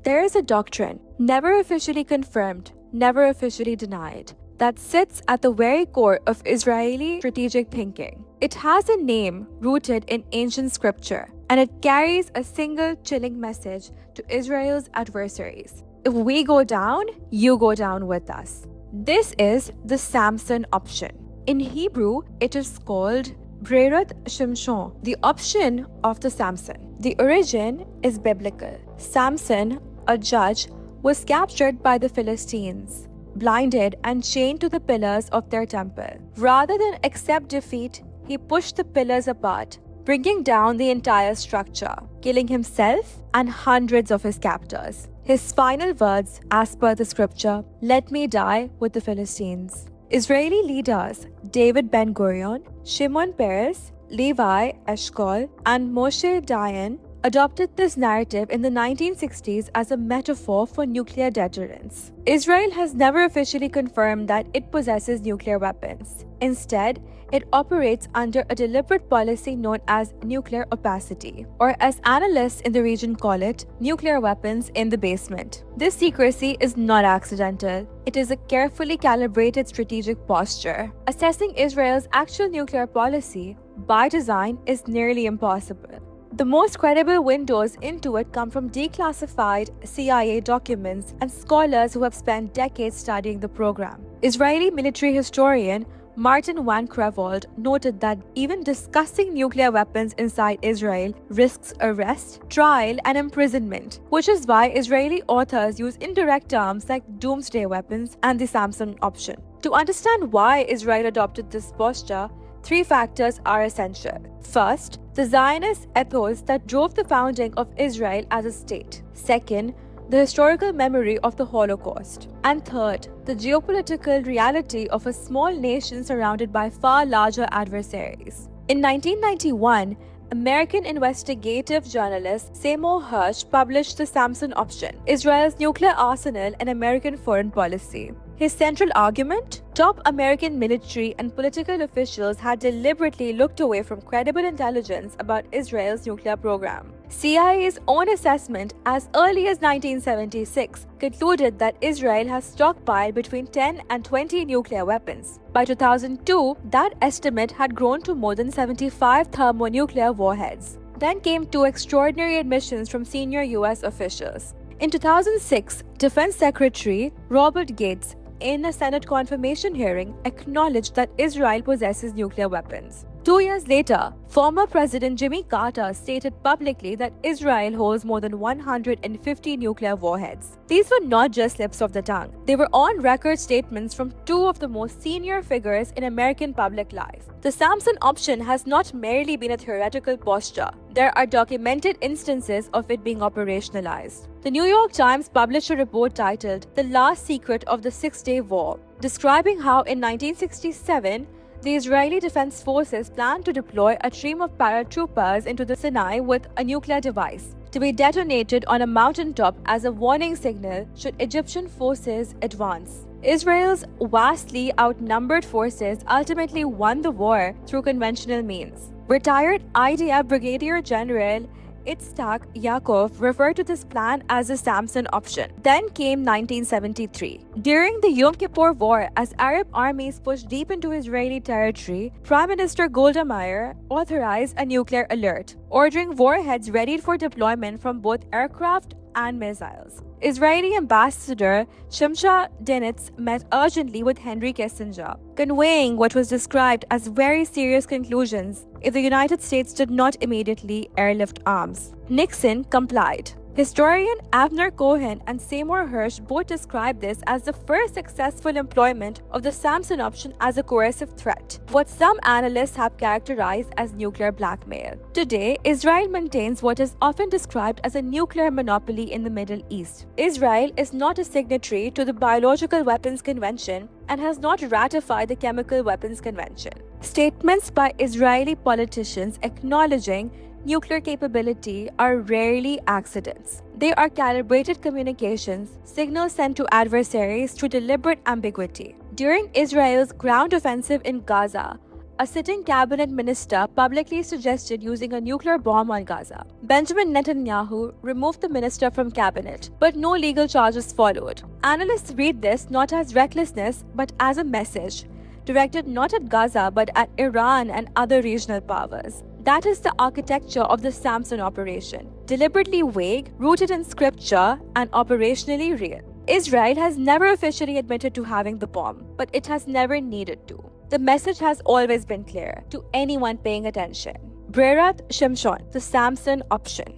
There is a doctrine, never officially confirmed, never officially denied, that sits at the very core of Israeli strategic thinking. It has a name rooted in ancient scripture, and it carries a single chilling message to Israel's adversaries. If we go down, you go down with us. This is the Samson option. In Hebrew, it is called Breirat Shimshon, the option of the Samson. The origin is biblical. Samson, a judge, was captured by the Philistines, blinded and chained to the pillars of their temple. Rather than accept defeat, he pushed the pillars apart, bringing down the entire structure, killing himself and hundreds of his captors. His final words, as per the scripture, "Let me die with the Philistines." Israeli leaders David Ben-Gurion, Shimon Peres, Levi Eshkol, and Moshe Dayan adopted this narrative in the 1960s as a metaphor for nuclear deterrence. Israel has never officially confirmed that it possesses nuclear weapons. Instead, it operates under a deliberate policy known as nuclear opacity, or as analysts in the region call it, nuclear weapons in the basement. This secrecy is not accidental. It is a carefully calibrated strategic posture. Assessing Israel's actual nuclear policy by design is nearly impossible. The most credible windows into it come from declassified CIA documents and scholars who have spent decades studying the program. Israeli military historian Martin van Creveld noted that even discussing nuclear weapons inside Israel risks arrest, trial, and imprisonment, which is why Israeli authors use indirect terms like doomsday weapons and the Samson option. To understand why Israel adopted this posture, three factors are essential. First, the Zionist ethos that drove the founding of Israel as a state. Second, the historical memory of the Holocaust. And third, the geopolitical reality of a small nation surrounded by far larger adversaries. In 1991, American investigative journalist Seymour Hersh published The Samson Option, Israel's Nuclear Arsenal and American Foreign Policy. His central argument? Top American military and political officials had deliberately looked away from credible intelligence about Israel's nuclear program. CIA's own assessment as early as 1976 concluded that Israel has stockpiled between 10 and 20 nuclear weapons. By 2002, that estimate had grown to more than 75 thermonuclear warheads. Then came two extraordinary admissions from senior US officials. In 2006, Defense Secretary Robert Gates, in a Senate confirmation hearing, acknowledged that Israel possesses nuclear weapons. 2 years later, former President Jimmy Carter stated publicly that Israel holds more than 150 nuclear warheads. These were not just slips of the tongue. They were on-record statements from two of the most senior figures in American public life. The Samson option has not merely been a theoretical posture. There are documented instances of it being operationalized. The New York Times published a report titled The Last Secret of the Six-Day War, describing how in 1967, the Israeli Defense Forces planned to deploy a team of paratroopers into the Sinai with a nuclear device to be detonated on a mountaintop as a warning signal should Egyptian forces advance. Israel's vastly outnumbered forces ultimately won the war through conventional means. Retired IDF Brigadier General Itzhak Yaakov referred to this plan as the Samson option. Then came 1973. During the Yom Kippur War, as Arab armies pushed deep into Israeli territory, Prime Minister Golda Meir authorized a nuclear alert, ordering warheads readied for deployment from both aircraft and missiles. Israeli Ambassador Shimsha Denitz met urgently with Henry Kissinger, conveying what was described as very serious conclusions if the United States did not immediately airlift arms. Nixon complied. Historian Avner Cohen and Seymour Hersh both describe this as the first successful employment of the Samson option as a coercive threat, what some analysts have characterized as nuclear blackmail. Today, Israel maintains what is often described as a nuclear monopoly in the Middle East. Israel is not a signatory to the Biological Weapons Convention and has not ratified the Chemical Weapons Convention. Statements by Israeli politicians acknowledging nuclear capability are rarely accidents. They are calibrated communications, signals sent to adversaries through deliberate ambiguity. During Israel's ground offensive in Gaza, a sitting cabinet minister publicly suggested using a nuclear bomb on Gaza. Benjamin Netanyahu removed the minister from cabinet, but no legal charges followed. Analysts read this not as recklessness, but as a message, directed not at Gaza but at Iran and other regional powers. That is the architecture of the Samson operation, deliberately vague, rooted in scripture, and operationally real. Israel has never officially admitted to having the bomb, but it has never needed to. The message has always been clear to anyone paying attention. Brerat Shimshon, the Samson option.